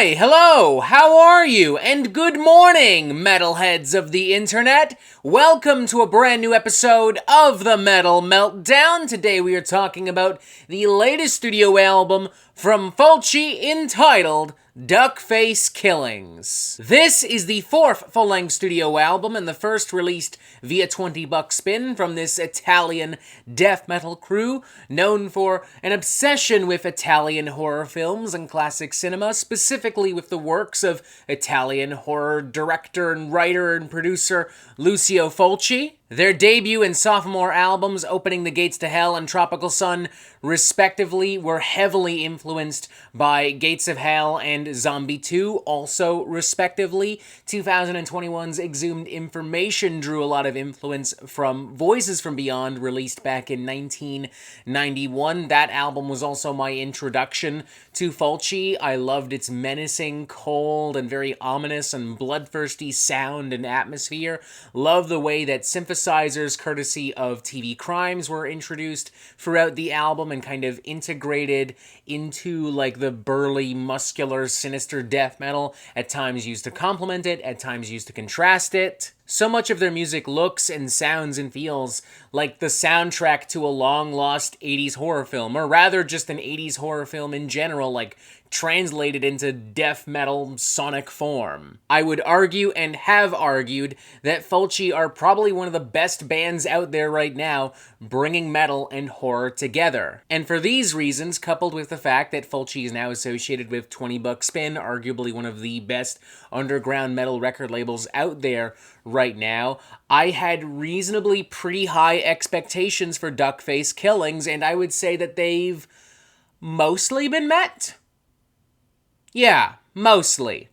Hi, hello, how are you? And good morning, metalheads of the internet. Welcome to a brand new episode of the Metal Meltdown. Today we are talking about the latest studio album from Fulci entitled Duckface Killings. This is the fourth full-length studio album and the first released via 20-buck spin from this Italian death metal crew known for an obsession with Italian horror films and classic cinema, specifically with the works of Italian horror director and writer and producer Lucio Fulci. Their debut and sophomore albums, Opening the Gates to Hell and Tropical Sun, respectively, were heavily influenced by Gates of Hell and Zombie 2, also respectively. 2021's Exhumed Information drew a lot of influence from Voices from Beyond, released back in 1991. That album was also my introduction to Fulci. I loved its menacing, cold, and very ominous and bloodthirsty sound and atmosphere. Love the way that synthesizers courtesy of TV Crimes were introduced throughout the album and kind of integrated into like the burly, muscular, sinister death metal, at times used to complement it, at times used to contrast it. So much of their music looks and sounds and feels like the soundtrack to a long-lost 80s horror film, or rather just an 80s horror film in general, like translated into death metal sonic form. I would argue and have argued that Fulci are probably one of the best bands out there right now bringing metal and horror together. And for these reasons, coupled with the fact that Fulci is now associated with 20-buck spin, arguably one of the best underground metal record labels out there right now, I had reasonably pretty high expectations for Duckface Killings, and I would say that they've mostly been met. Yeah, mostly.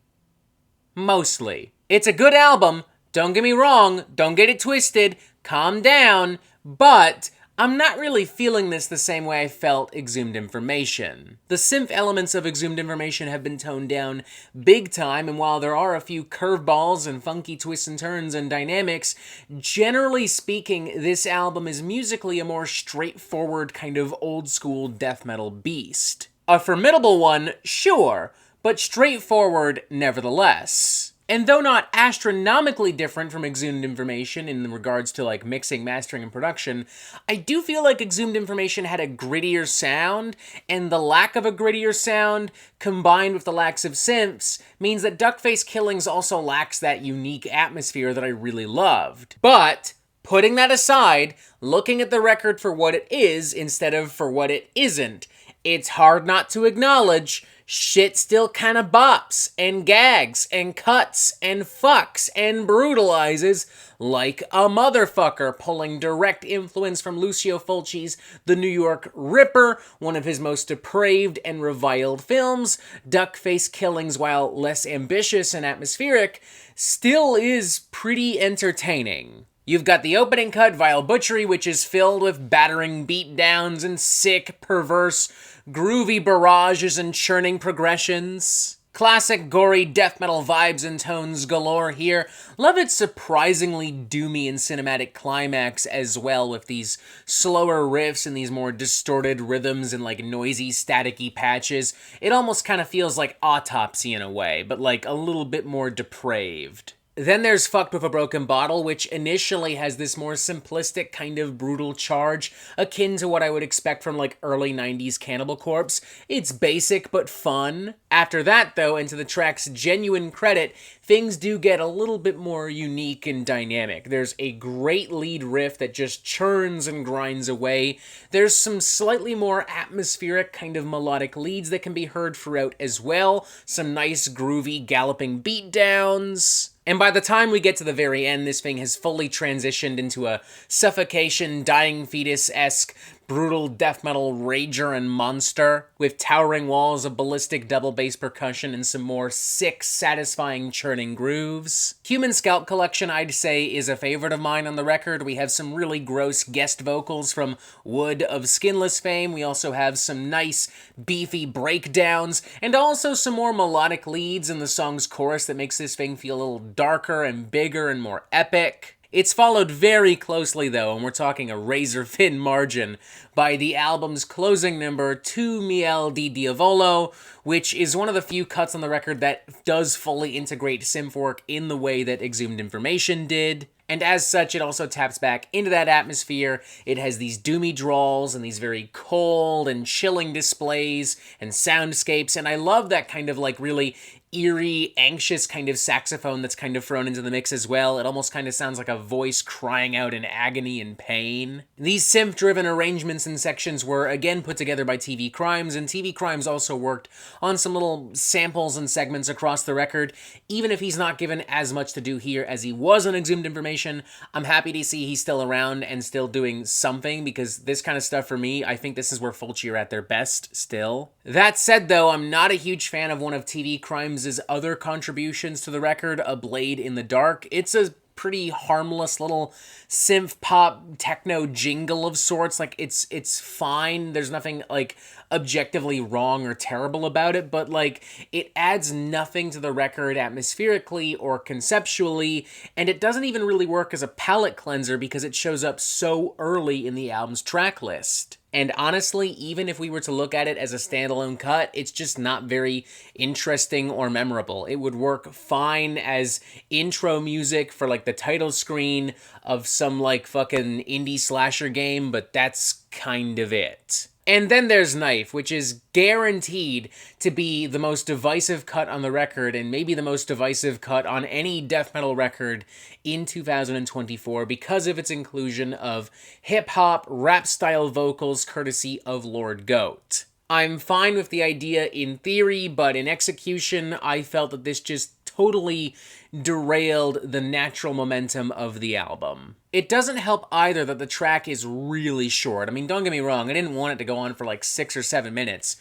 Mostly. It's a good album, don't get me wrong, don't get it twisted, calm down, but I'm not really feeling this the same way I felt Exhumed Information. The synth elements of Exhumed Information have been toned down big time, and while there are a few curveballs and funky twists and turns and dynamics, generally speaking, this album is musically a more straightforward kind of old-school death metal beast. A formidable one, sure, but straightforward nevertheless. And though not astronomically different from Exhumed Information in regards to like mixing, mastering, and production, I do feel like Exhumed Information had a grittier sound, and the lack of a grittier sound, combined with the lack of synths, means that Duckface Killings also lacks that unique atmosphere that I really loved. But putting that aside, looking at the record for what it is instead of for what it isn't, it's hard not to acknowledge shit still kinda bops, and gags, and cuts, and fucks, and brutalizes like a motherfucker, pulling direct influence from Lucio Fulci's The New York Ripper, one of his most depraved and reviled films. Duckface Killings, while less ambitious and atmospheric, still is pretty entertaining. You've got the opening cut, Vile Butchery, which is filled with battering beatdowns and sick, perverse, groovy barrages and churning progressions. Classic gory death metal vibes and tones galore here. Love its surprisingly doomy and cinematic climax as well, with these slower riffs and these more distorted rhythms and like noisy, staticky patches. It almost kind of feels like Autopsy in a way, but like a little bit more depraved. Then there's Fucked with a Broken Bottle, which initially has this more simplistic kind of brutal charge, akin to what I would expect from like early 90s Cannibal Corpse. It's basic but fun. After that though, and to the track's genuine credit, things do get a little bit more unique and dynamic. There's a great lead riff that just churns and grinds away. There's some slightly more atmospheric kind of melodic leads that can be heard throughout as well. Some nice groovy galloping beatdowns. And by the time we get to the very end, this thing has fully transitioned into a suffocation, dying fetus-esque, brutal death metal rager and monster, with towering walls of ballistic double bass percussion and some more sick, satisfying churning grooves. Human Scalp Collection, I'd say, is a favorite of mine on the record. We have some really gross guest vocals from Wood of Skinless fame. We also have some nice, beefy breakdowns, and also some more melodic leads in the song's chorus that makes this thing feel a little darker and bigger and more epic. It's followed very closely, though, and we're talking a razor-thin margin, by the album's closing number, Tu Miel di Diavolo, which is one of the few cuts on the record that does fully integrate synth work in the way that Exhumed Information did. And as such, it also taps back into that atmosphere. It has these doomy drawls and these very cold and chilling displays and soundscapes, and I love that kind of like really eerie, anxious kind of saxophone that's kind of thrown into the mix as well. It almost kind of sounds like a voice crying out in agony and pain. These synth-driven arrangements and sections were again put together by TV Crimes, and TV Crimes also worked on some little samples and segments across the record. Even if he's not given as much to do here as he was on Exhumed Information, I'm happy to see he's still around and still doing something, because this kind of stuff for me, I think this is where Fulci are at their best still. That said, though, I'm not a huge fan of one of TV Crimes' other contributions to the record, A Blade in the Dark. It's a pretty harmless little synth pop techno jingle of sorts. Like, it's fine. There's nothing like objectively wrong or terrible about it, but like it adds nothing to the record atmospherically or conceptually, and it doesn't even really work as a palate cleanser because it shows up so early in the album's track list. And honestly, even if we were to look at it as a standalone cut, it's just not very interesting or memorable. It would work fine as intro music for like the title screen of some like fucking indie slasher game, but that's kind of it. And then there's Knife, which is guaranteed to be the most divisive cut on the record, and maybe the most divisive cut on any death metal record in 2024 because of its inclusion of hip-hop, rap-style vocals courtesy of Lord Goat. I'm fine with the idea in theory, but in execution, I felt that this just totally derailed the natural momentum of the album. It doesn't help either that the track is really short. I mean, don't get me wrong, I didn't want it to go on for like 6 or 7 minutes,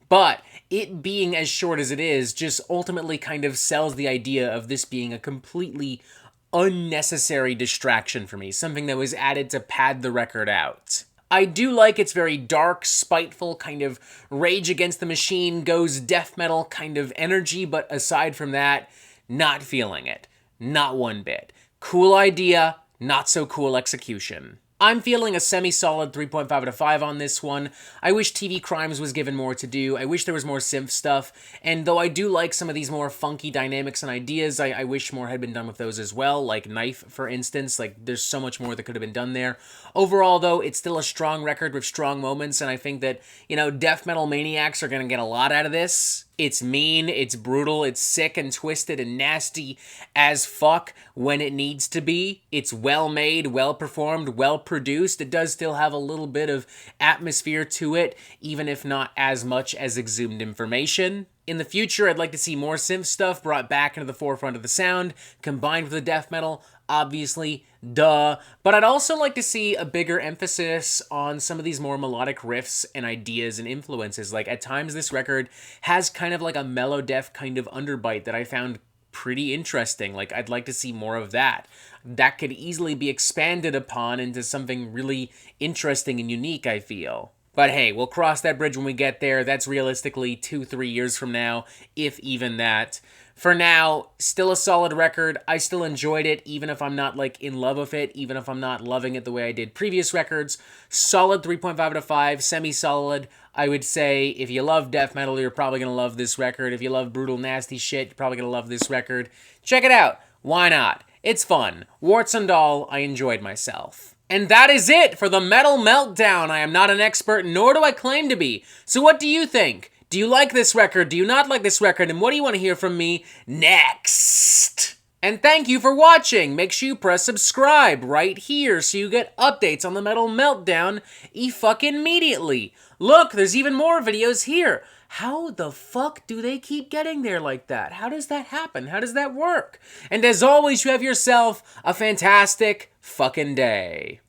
but it being as short as it is just ultimately kind of sells the idea of this being a completely unnecessary distraction for me, something that was added to pad the record out. I do like its very dark, spiteful, kind of Rage Against the Machine goes death metal kind of energy, but aside from that, not feeling it. Not one bit. Cool idea, not so cool execution. I'm feeling a semi-solid 3.5 out of 5 on this one. I wish TV Crimes was given more to do. I wish there was more synth stuff. And though I do like some of these more funky dynamics and ideas, I wish more had been done with those as well, like Knife, for instance. Like, there's so much more that could have been done there. Overall, though, it's still a strong record with strong moments, and I think that, you know, death metal maniacs are going to get a lot out of this. It's mean, it's brutal, it's sick and twisted and nasty as fuck when it needs to be. It's well made, well performed, well produced. It does still have a little bit of atmosphere to it, even if not as much as Exhumed Information. In the future, I'd like to see more synth stuff brought back into the forefront of the sound, combined with the death metal, obviously, duh. But I'd also like to see a bigger emphasis on some of these more melodic riffs and ideas and influences. Like, at times this record has kind of like a mellow death kind of underbite that I found pretty interesting. Like, I'd like to see more of that. That could easily be expanded upon into something really interesting and unique, I feel. But hey, we'll cross that bridge when we get there. That's realistically 2-3 years from now, if even that. For now, still a solid record. I still enjoyed it, even if I'm not, like, in love with it, even if I'm not loving it the way I did previous records. Solid 3.5 out of 5, semi-solid. I would say if you love death metal, you're probably going to love this record. If you love brutal, nasty shit, you're probably going to love this record. Check it out. Why not? It's fun. Warts and all, I enjoyed myself. And that is it for the Metal Meltdown. I am not an expert, nor do I claim to be. So what do you think? Do you like this record? Do you not like this record? And what do you want to hear from me next? And thank you for watching. Make sure you press subscribe right here so you get updates on the Metal Meltdown fucking immediately. Look, there's even more videos here. How the fuck do they keep getting there like that? How does that happen? How does that work? And as always, you have yourself a fantastic fucking day.